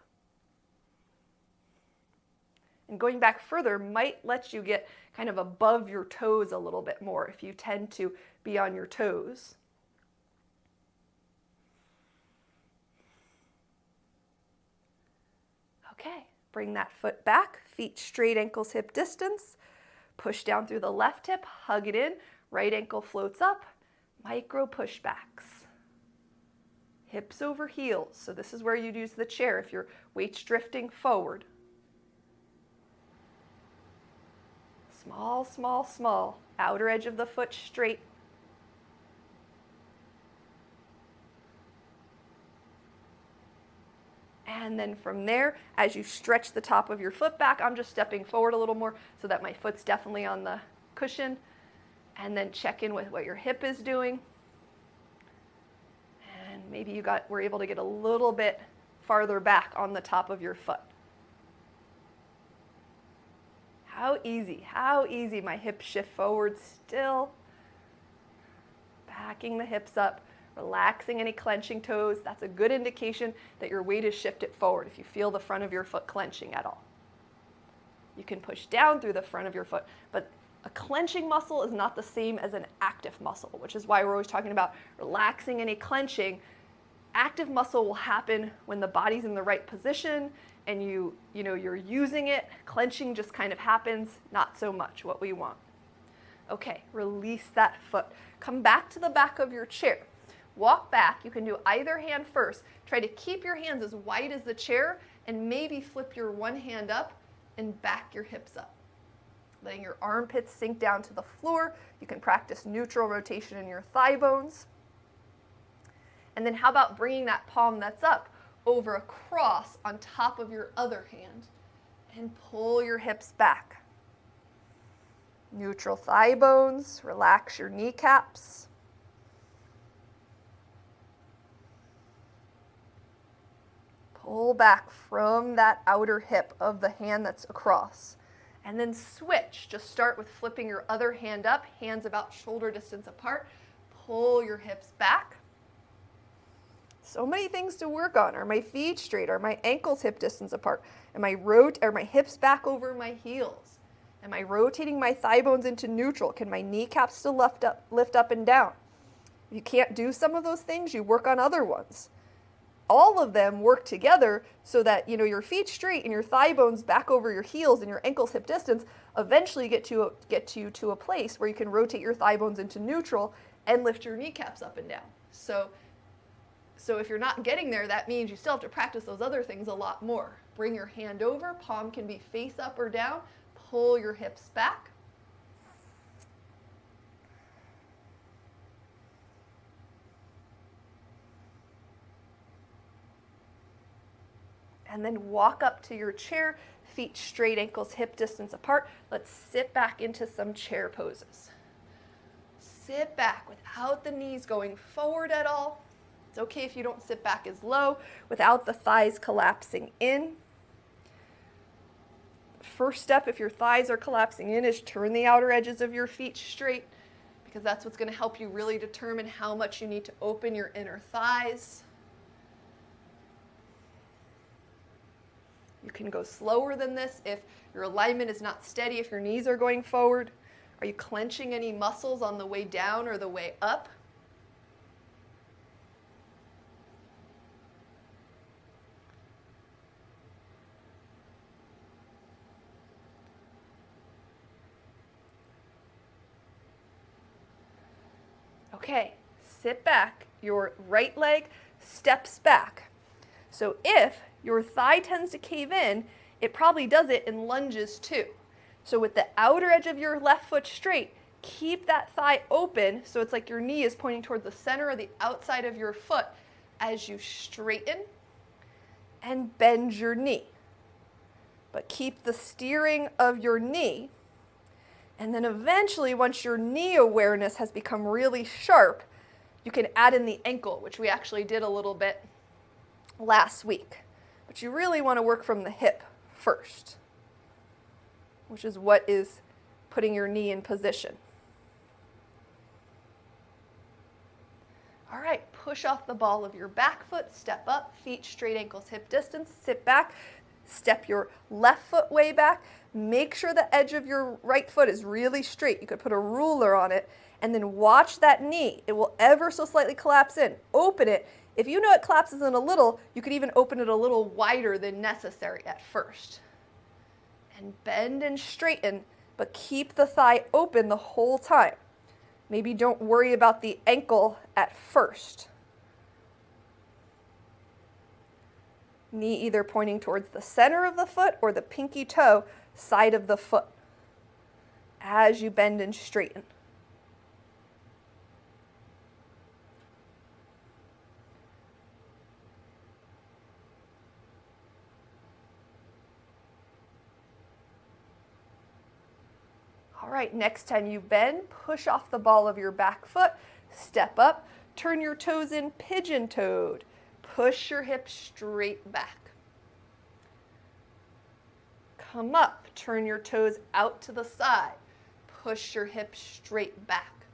And going back further might let you get kind of above your toes a little bit more if you tend to be on your toes. Okay, bring that foot back, feet straight, ankles hip distance. Push down through the left hip, hug it in, right ankle floats up, micro pushbacks. Hips over heels, so this is where you'd use the chair if your weight's drifting forward. Small, small, small, outer edge of the foot straight. And then from there, as you stretch the top of your foot back, I'm just stepping forward a little more so that my foot's definitely on the cushion. And then check in with what your hip is doing. And maybe you were able to get a little bit farther back on the top of your foot. How easy my hips shift forward still. Backing the hips up. Relaxing any clenching toes. That's a good indication that your weight is shifted forward if you feel the front of your foot clenching at all. You can push down through the front of your foot, but a clenching muscle is not the same as an active muscle, which is why we're always talking about relaxing any clenching. Active muscle will happen when the body's in the right position and you're using it. Clenching just kind of happens, not so much what we want. Okay, release that foot. Come back to the back of your chair. Walk back. You can do either hand first. Try to keep your hands as wide as the chair and maybe flip your one hand up and back your hips up. Letting your armpits sink down to the floor. You can practice neutral rotation in your thigh bones. And then how about bringing that palm that's up over across on top of your other hand and pull your hips back. Neutral thigh bones. Relax your kneecaps. Pull back from that outer hip of the hand that's across. And then switch. Just start with flipping your other hand up, hands about shoulder distance apart. Pull your hips back. So many things to work on. Are my feet straight? Are my ankles hip distance apart? Are my hips back over my heels? Am I rotating my thigh bones into neutral? Can my kneecaps still lift up and down? If you can't do some of those things, you work on other ones. All of them work together so that your feet straight and your thigh bones back over your heels and your ankles hip distance eventually get you to a place where you can rotate your thigh bones into neutral and lift your kneecaps up and down. So if you're not getting there, that means you still have to practice those other things a lot more. Bring your hand over, palm can be face up or down, pull your hips back. And then walk up to your chair, feet straight, ankles hip distance apart. Let's sit back into some chair poses. Sit back without the knees going forward at all. It's okay if you don't sit back as low, without the thighs collapsing in. First step, if your thighs are collapsing in, is turn the outer edges of your feet straight, because that's what's going to help you really determine how much you need to open your inner thighs. You can go slower than this if your alignment is not steady, if your knees are going forward. Are you clenching any muscles on the way down or the way up? Okay, sit back. Your right leg steps back. So if your thigh tends to cave in, it probably does it in lunges too. So with the outer edge of your left foot straight, keep that thigh open so it's like your knee is pointing towards the center or the outside of your foot as you straighten and bend your knee. But keep the steering of your knee. And then eventually, once your knee awareness has become really sharp, you can add in the ankle, which we actually did a little bit last week. But you really want to work from the hip first, which is what is putting your knee in position. All right, push off the ball of your back foot, step up, feet straight, ankles hip distance, sit back. Step your left foot way back. Make sure the edge of your right foot is really straight. You could put a ruler on it, and then watch that knee. It will ever so slightly collapse in. Open it. If you know it collapses in a little, you could even open it a little wider than necessary at first. And bend and straighten, but keep the thigh open the whole time. Maybe don't worry about the ankle at first. Knee either pointing towards the center of the foot or the pinky toe side of the foot as you bend and straighten. All right, next time you bend, push off the ball of your back foot, step up, turn your toes in pigeon-toed. Push your hips straight back. Come up, turn your toes out to the side. Push your hips straight back.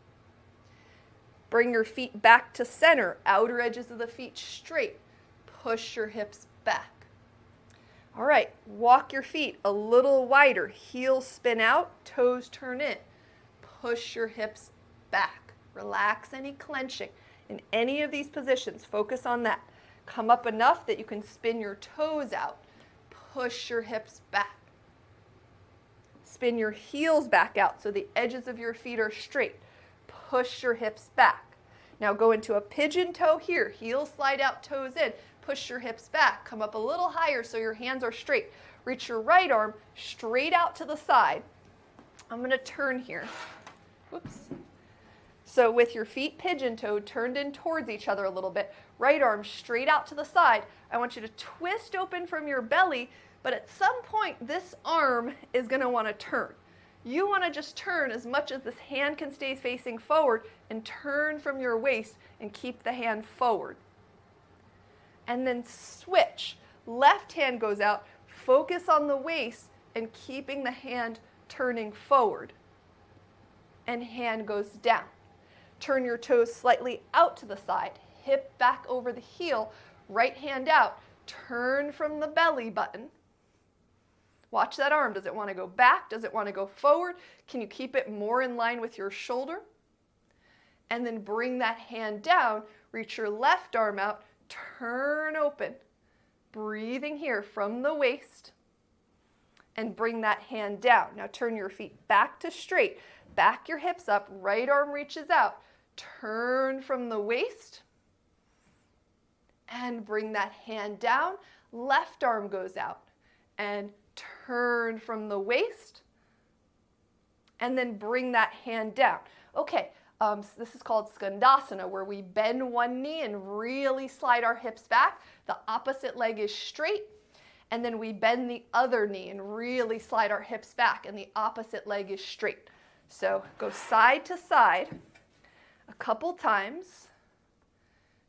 Bring your feet back to center, outer edges of the feet straight. Push your hips back. All right, walk your feet a little wider. Heels spin out, toes turn in. Push your hips back. Relax any clenching. In any of these positions, focus on that. Come up enough that you can spin your toes out. Push your hips back. Spin your heels back out so the edges of your feet are straight. Push your hips back. Now go into a pigeon toe here. Heels slide out, toes in. Push your hips back. Come up a little higher so your hands are straight. Reach your right arm straight out to the side. I'm going to turn here. Whoops. So with your feet pigeon-toed, turned in towards each other a little bit, right arm straight out to the side, I want you to twist open from your belly, but at some point this arm is going to want to turn. You want to just turn as much as this hand can stay facing forward and turn from your waist and keep the hand forward. And then switch. Left hand goes out, focus on the waist and keeping the hand turning forward. And hand goes down. Turn your toes slightly out to the side, hip back over the heel, right hand out, turn from the belly button. Watch that arm. Does it want to go back? Does it want to go forward? Can you keep it more in line with your shoulder? And then bring that hand down, reach your left arm out, turn open, breathing here from the waist, and bring that hand down. Now turn your feet back to straight, back your hips up, right arm reaches out, turn from the waist, and bring that hand down, left arm goes out, and turn from the waist, and then bring that hand down. Okay, so this is called Skandasana, where we bend one knee and really slide our hips back. The opposite leg is straight, and then we bend the other knee and really slide our hips back, and the opposite leg is straight. So go side to side a couple times,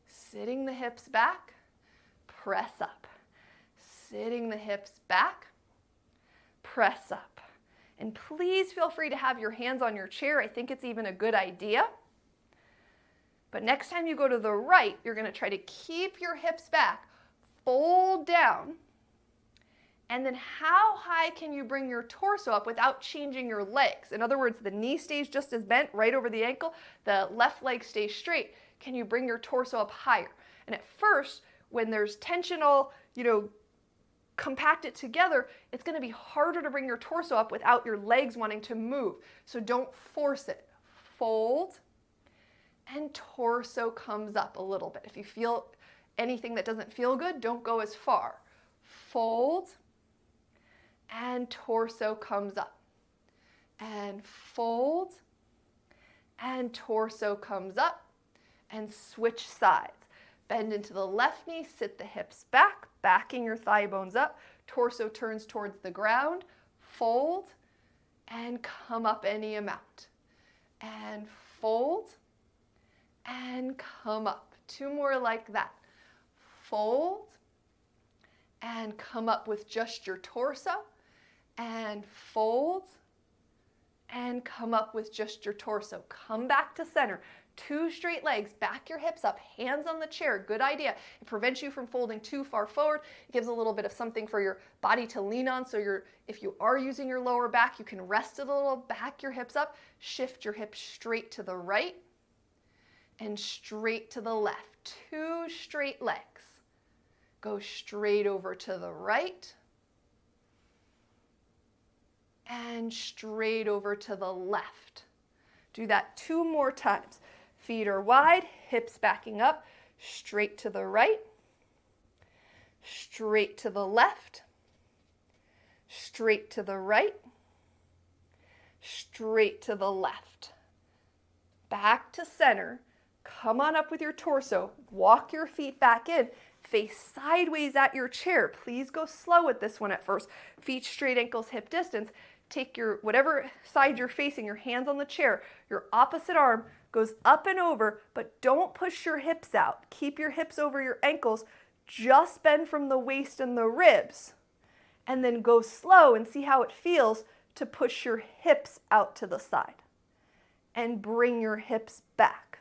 sitting the hips back, press up. Sitting the hips back, press up. And please feel free to have your hands on your chair. I think it's even a good idea. But next time you go to the right, you're going to try to keep your hips back, fold down, and then how high can you bring your torso up without changing your legs? In other words, the knee stays just as bent right over the ankle, the left leg stays straight. Can you bring your torso up higher? And at first, when there's tension all, compact it together, it's going to be harder to bring your torso up without your legs wanting to move. So don't force it. Fold, and torso comes up a little bit. If you feel anything that doesn't feel good, don't go as far. Fold, and torso comes up. And fold, and torso comes up, and switch sides. Bend into the left knee, sit the hips back, backing your thigh bones up. Torso turns towards the ground. Fold and come up any amount. And fold and come up. Two more like that. Fold and come up with just your torso. And fold and come up with just your torso. Come back to center. 2 straight legs, back your hips up, hands on the chair. Good idea. It prevents you from folding too far forward. It gives a little bit of something for your body to lean on, so if you are using your lower back, you can rest it a little, back your hips up, shift your hips straight to the right and straight to the left. 2 straight legs. Go straight over to the right and straight over to the left. Do that 2 more times. Feet are wide, hips backing up, straight to the right, straight to the left, straight to the right, straight to the left. Back to center. Come on up with your torso. Walk your feet back in. Face sideways at your chair. Please go slow with this one at first. Feet straight, ankles hip distance. Take your, whatever side you're facing, your hands on the chair. Your opposite arm goes up and over, but don't push your hips out. Keep your hips over your ankles. Just bend from the waist and the ribs. And then go slow and see how it feels to push your hips out to the side. And bring your hips back.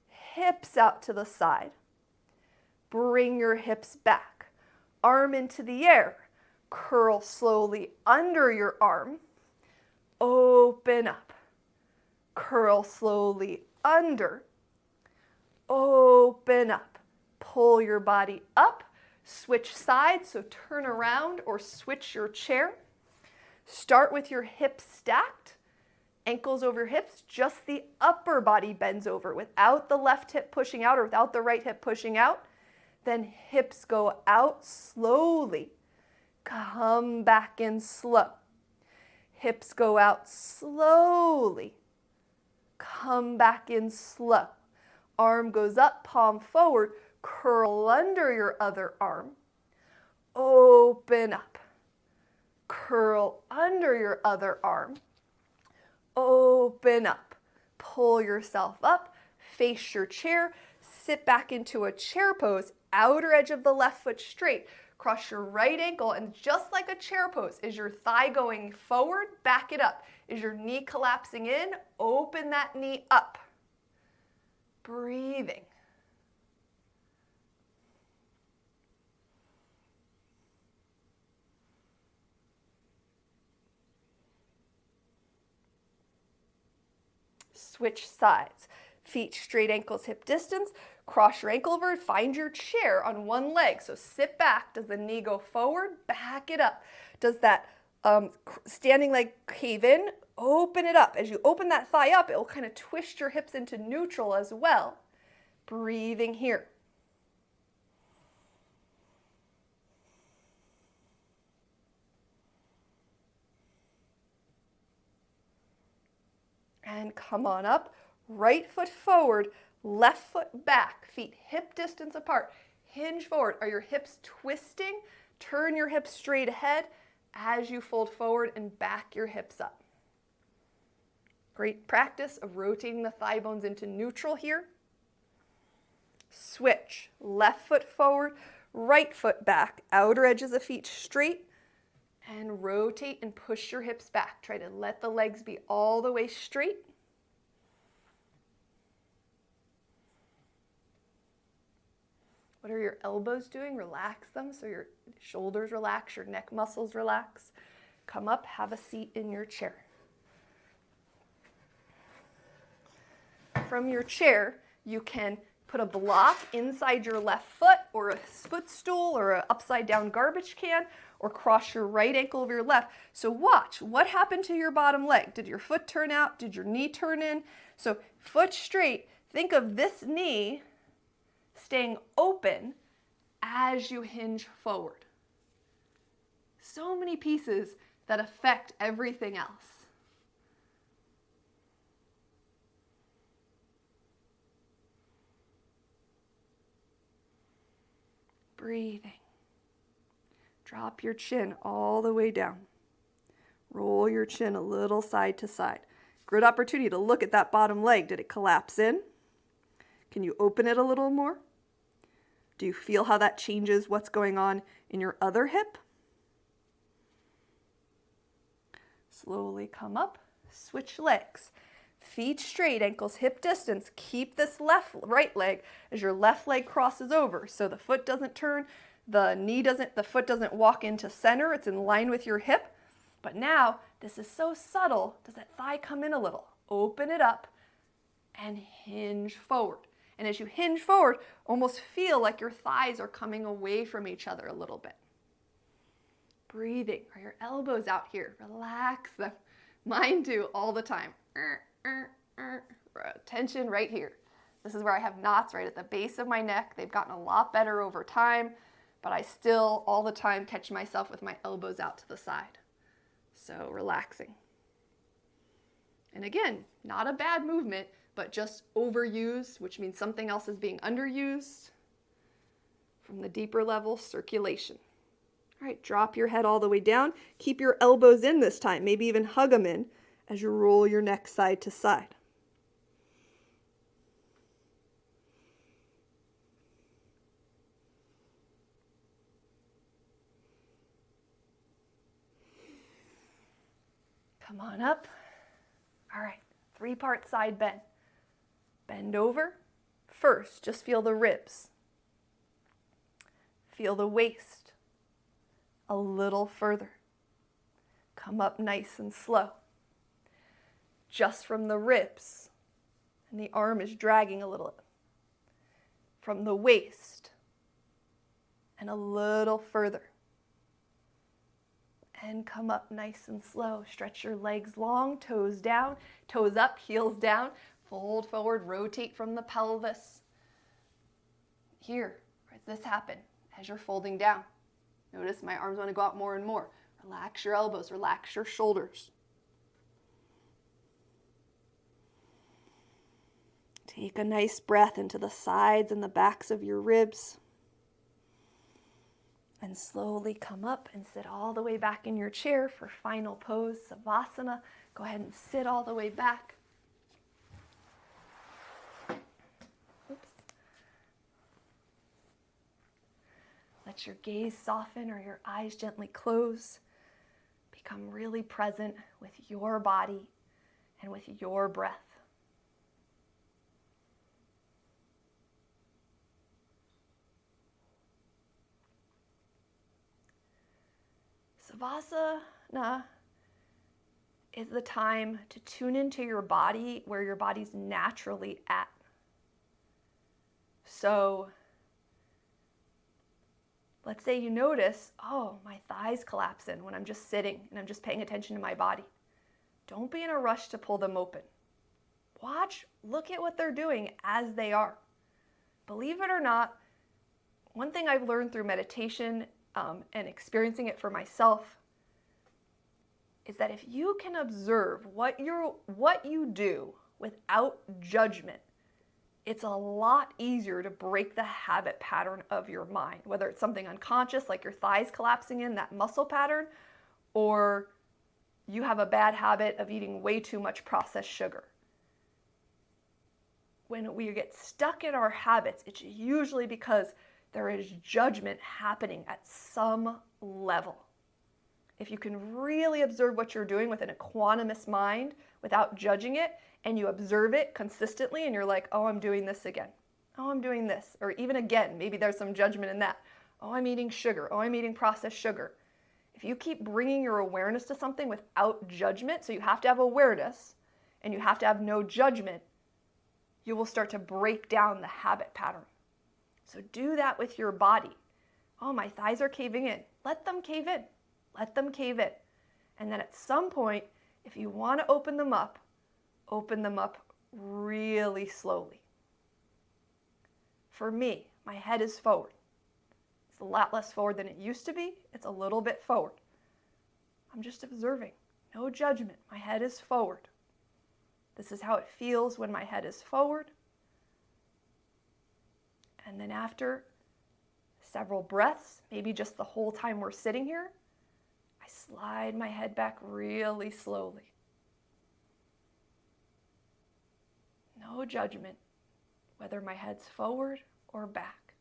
Hips out to the side. Bring your hips back. Arm into the air. Curl slowly under your arm. Open up. Curl slowly under. Open up. Pull your body up. Switch sides, so turn around or switch your chair. Start with your hips stacked. Ankles over hips, just the upper body bends over without the left hip pushing out or without the right hip pushing out. Then hips go out slowly. Come back in slow. Hips go out slowly. Come back in slow. Arm goes up, palm forward. Curl under your other arm. Open up. Curl under your other arm. Open up. Pull yourself up. Face your chair. Sit back into a chair pose. Outer edge of the left foot straight. Cross your right ankle, and just like a chair pose, is your thigh going forward? Back it up. Is your knee collapsing in? Open that knee up. Breathing. Switch sides. Feet straight, ankles hip distance. Cross your ankle over, find your chair on one leg. So sit back. Does the knee go forward? Back it up. Does that standing leg cave in? Open it up. As you open that thigh up, it will kind of twist your hips into neutral as well. Breathing here. And come on up. Right foot forward, left foot back, feet hip distance apart. Hinge forward. Are your hips twisting? Turn your hips straight ahead as you fold forward and back your hips up. Great practice of rotating the thigh bones into neutral here. Switch. Left foot forward, right foot back. Outer edges of feet straight. And rotate and push your hips back. Try to let the legs be all the way straight. What are your elbows doing? Relax them so your shoulders relax, your neck muscles relax. Come up, have a seat in your chair. From your chair, you can put a block inside your left foot or a footstool or an upside down garbage can, or cross your right ankle over your left. So watch, what happened to your bottom leg? Did your foot turn out? Did your knee turn in? So foot straight, think of this knee staying open as you hinge forward. So many pieces that affect everything else. Breathing. Drop your chin all the way down. Roll your chin a little side to side. Good opportunity to look at that bottom leg. Did it collapse in? Can you open it a little more? Do you feel how that changes what's going on in your other hip? Slowly come up, Switch legs. Feet straight, ankles hip distance. Keep this right leg as your left leg crosses over. So the foot doesn't turn, the foot doesn't walk into center. It's in line with your hip. But now, this is so subtle. Does that thigh come in a little? Open it up and hinge forward. And as you hinge forward, almost feel like your thighs are coming away from each other a little bit. Breathing. Are your elbows out here? Relax them. Mine do all the time. Tension right here. This is where I have knots right at the base of my neck. They've gotten a lot better over time, but I still all the time catch myself with my elbows out to the side. So relaxing. And again, not a bad movement, but just overused, which means something else is being underused. From the deeper level, circulation. All right, drop your head all the way down. Keep your elbows in this time, maybe even hug them in as you roll your neck side to side. Come on up. All right, 3-part side bend. Bend over. First, just feel the ribs. Feel the waist. A little further. Come up nice and slow. Just from the ribs, and the arm is dragging a little. From the waist, and a little further. And come up nice and slow. Stretch your legs long, toes down, toes up, heels down. Fold forward, rotate from the pelvis. Here, where does this happen? As you're folding down. Notice my arms want to go out more and more. Relax your elbows, relax your shoulders. Take a nice breath into the sides and the backs of your ribs. And slowly come up and sit all the way back in your chair for final pose, Savasana. Go ahead and sit all the way back. Oops. Let your gaze soften or your eyes gently close. Become really present with your body and with your breath. Savasana is the time to tune into your body where your body's naturally at. So let's say you notice, oh, my thighs collapse in when I'm just sitting and I'm just paying attention to my body. Don't be in a rush to pull them open. Watch, look at what they're doing as they are. Believe it or not, one thing I've learned through meditation and experiencing it for myself is that if you can observe what you do without judgment, it's a lot easier to break the habit pattern of your mind, whether it's something unconscious like your thighs collapsing in, that muscle pattern, or you have a bad habit of eating way too much processed sugar. When we get stuck in our habits, it's usually because there is judgment happening at some level. If you can really observe what you're doing with an equanimous mind without judging it, and you observe it consistently, and you're like, oh, I'm doing this again. Oh, I'm doing this. Or even again, maybe there's some judgment in that. Oh, I'm eating sugar. Oh, I'm eating processed sugar. If you keep bringing your awareness to something without judgment, so you have to have awareness, and you have to have no judgment, you will start to break down the habit pattern. So do that with your body. Oh, my thighs are caving in. Let them cave in. Let them cave in. And then at some point, if you want to open them up really slowly. For me, my head is forward. It's a lot less forward than it used to be. It's a little bit forward. I'm just observing. No judgment. My head is forward. This is how it feels when my head is forward. And then after several breaths, maybe just the whole time we're sitting here, I slide my head back really slowly. No judgment, whether my head's forward or back.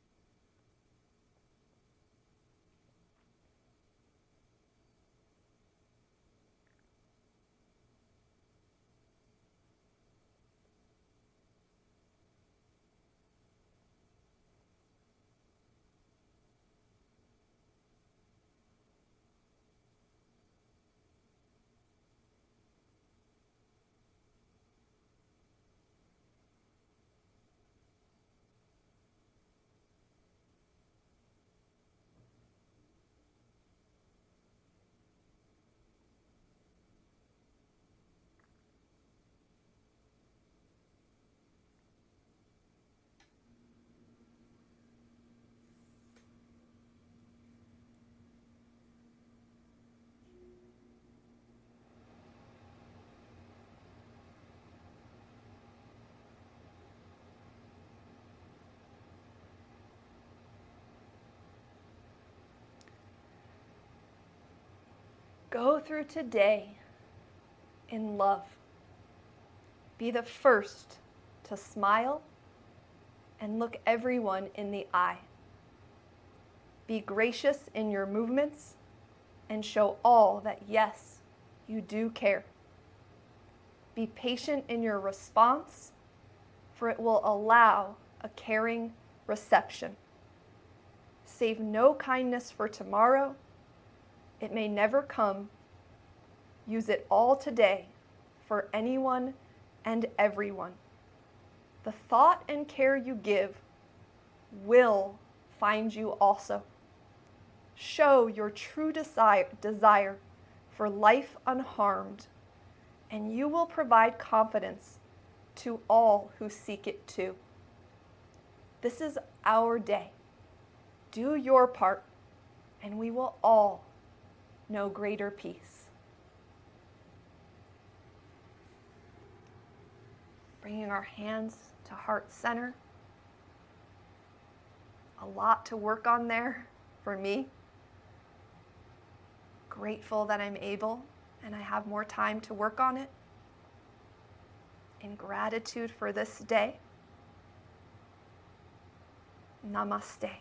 Go through today in love. Be the first to smile and look everyone in the eye. Be gracious in your movements and show all that, yes, you do care. Be patient in your response, for it will allow a caring reception. Save no kindness for tomorrow. It may never come. Use it all today for anyone and everyone. The thought and care you give will find you also. Show your true desire for life unharmed, and you will provide confidence to all who seek it too. This is our day. Do your part, and we will all know greater peace. Bringing our hands to heart center. A lot to work on there for me. Grateful that I'm able and I have more time to work on it. In gratitude for this day. Namaste.